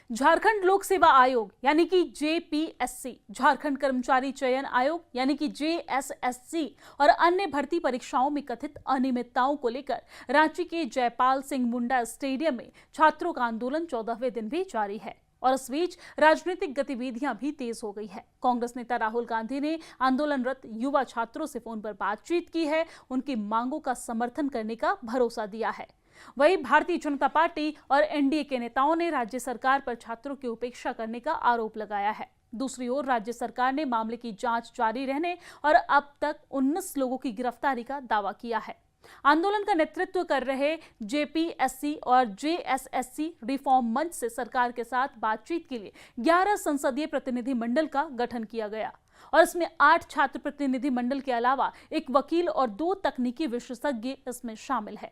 झारखंड लोक सेवा आयोग यानी कि जेपीएससी, झारखंड कर्मचारी चयन आयोग यानी कि जेएसएससी और अन्य भर्ती परीक्षाओं में कथित अनियमितताओं को लेकर रांची के जयपाल सिंह मुंडा स्टेडियम में छात्रों का आंदोलन 14वें दिन भी जारी है। और इस बीच राजनीतिक गतिविधियां भी तेज हो गई है। कांग्रेस नेता राहुल गांधी ने आंदोलनरत युवा छात्रों से फोन पर बातचीत की है, उनकी मांगों का समर्थन करने का भरोसा दिया है। वहीं भारतीय जनता पार्टी और एनडीए के नेताओं ने राज्य सरकार पर छात्रों की उपेक्षा करने का आरोप लगाया है। दूसरी ओर राज्य सरकार ने मामले की जांच जारी रहने और अब तक 19 लोगों की गिरफ्तारी का दावा किया है। आंदोलन का नेतृत्व कर रहे जेपीएससी और जेएसएससी रिफॉर्म मंच से सरकार के साथ बातचीत के लिए 11 संसदीय प्रतिनिधि मंडल का गठन किया गया और इसमें 8 छात्र प्रतिनिधि मंडल के अलावा एक वकील और 2 तकनीकी विशेषज्ञ इसमें शामिल है।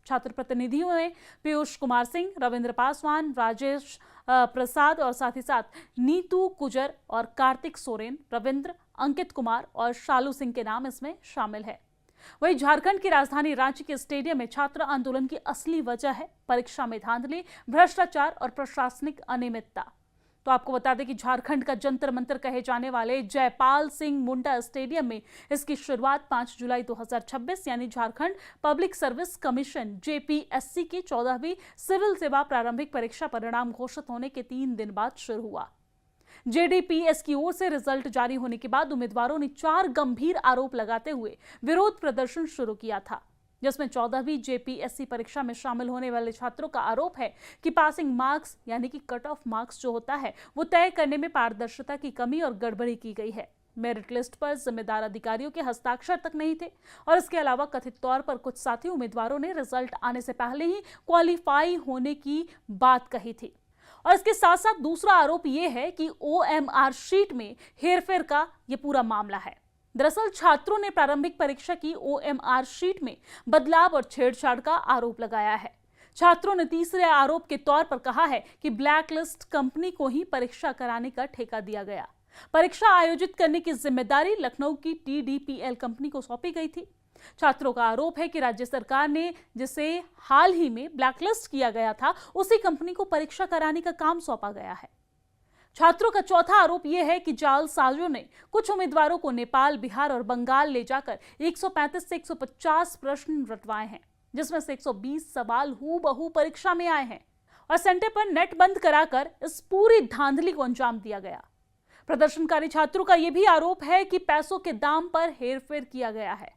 छात्र प्रतिनिधियों में पीयूष कुमार सिंह, रविंद्र पासवान, राजेश प्रसाद और साथ ही साथ नीतू कुजर और कार्तिक सोरेन, रविंद्र, अंकित कुमार और शालू सिंह के नाम इसमें शामिल है। वहीं झारखंड की राजधानी रांची के स्टेडियम में छात्र आंदोलन की असली वजह है परीक्षा में धांधली, भ्रष्टाचार और प्रशासनिक अनियमितता। तो आपको बता दें कि झारखंड का जंतर मंतर कहे जाने वाले जयपाल सिंह मुंडा स्टेडियम में इसकी शुरुआत 5 जुलाई 2026 यानी Jharkhand public service commission JPSC की 14वीं सिविल सेवा प्रारंभिक परीक्षा परिणाम घोषित होने के 3 दिन बाद शुरू हुआ। जेडीपीएस की ओर से रिजल्ट जारी होने के बाद उम्मीदवारों ने 4 गंभीर आरोप लगाते हुए विरोध प्रदर्शन शुरू किया था, जिसमें 14वीं जेपीएससी परीक्षा में शामिल होने वाले छात्रों का आरोप है कि पासिंग मार्क्स यानी कि कट ऑफ मार्क्स जो होता है वो तय करने में पारदर्शिता की कमी और गड़बड़ी की गई है। मेरिट लिस्ट पर जिम्मेदार अधिकारियों के हस्ताक्षर तक नहीं थे और इसके अलावा कथित तौर पर कुछ साथी उम्मीदवारों ने रिजल्ट आने से पहले ही क्वालिफाई होने की बात कही थी। और इसके साथ साथ दूसरा आरोप यह है कि ओएमआर शीट में हेरफेर का यह पूरा मामला है। दरअसल छात्रों ने प्रारंभिक परीक्षा की ओएमआर शीट में बदलाव और छेड़छाड़ का आरोप लगाया है। छात्रों ने तीसरे आरोप के तौर पर कहा है कि ब्लैकलिस्ट कंपनी को ही परीक्षा कराने का ठेका दिया गया। परीक्षा आयोजित करने की जिम्मेदारी लखनऊ की टीडीपीएल कंपनी को सौंपी गई थी। छात्रों का आरोप है कि राज्य सरकार ने जिसे हाल ही में ब्लैकलिस्ट किया गया था, उसी कंपनी को परीक्षा कराने का काम सौंपा गया है। छात्रों का चौथा आरोप यह है कि जालसाजों ने कुछ उम्मीदवारों को नेपाल, बिहार और बंगाल ले जाकर 135 से 150 प्रश्न रटवाए हैं, जिसमें से 120 सवाल हूबहू परीक्षा में आए हैं और सेंटर पर नेट बंद कराकर इस पूरी धांधली को अंजाम दिया गया। प्रदर्शनकारी छात्रों का यह भी आरोप है कि पैसों के दाम पर हेरफेर किया गया है।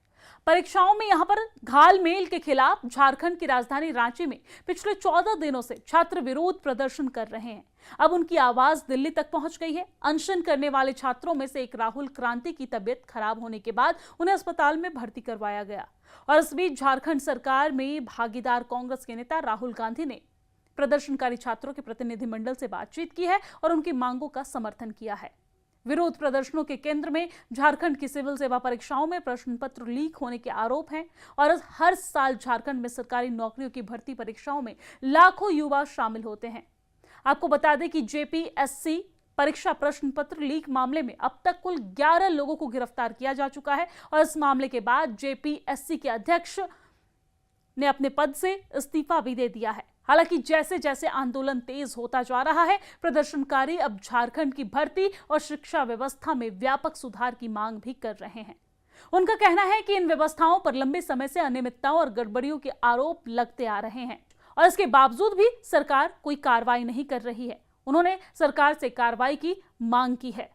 परीक्षाओं में यहां पर घालमेल के खिलाफ झारखंड की राजधानी रांची में पिछले 14 दिनों से छात्र विरोध प्रदर्शन कर रहे हैं। अब उनकी आवाज दिल्ली तक पहुंच गई है। अनशन करने वाले छात्रों में से एक राहुल क्रांति की तबीयत खराब होने के बाद उन्हें अस्पताल में भर्ती करवाया गया और इस बीच झारखंड सरकार में भागीदार कांग्रेस के नेता राहुल गांधी ने प्रदर्शनकारी छात्रों के प्रतिनिधिमंडल से बातचीत की है और उनकी मांगों का समर्थन किया है। विरोध प्रदर्शनों के केंद्र में झारखंड की सिविल सेवा परीक्षाओं में प्रश्न पत्र लीक होने के आरोप हैं और हर साल झारखंड में सरकारी नौकरियों की भर्ती परीक्षाओं में लाखों युवा शामिल होते हैं। आपको बता दें कि जेपीएससी परीक्षा प्रश्न पत्र लीक मामले में अब तक कुल 11 लोगों को गिरफ्तार किया जा चुका है और इस मामले के बाद जेपीएससी के अध्यक्ष ने अपने पद से इस्तीफा भी दे दिया है। हालांकि जैसे जैसे आंदोलन तेज होता जा रहा है, प्रदर्शनकारी अब झारखंड की भर्ती और शिक्षा व्यवस्था में व्यापक सुधार की मांग भी कर रहे हैं। उनका कहना है कि इन व्यवस्थाओं पर लंबे समय से अनियमितताओं और गड़बड़ियों के आरोप लगते आ रहे हैं और इसके बावजूद भी सरकार कोई कार्रवाई नहीं कर रही है। उन्होंने सरकार से कार्रवाई की मांग की है।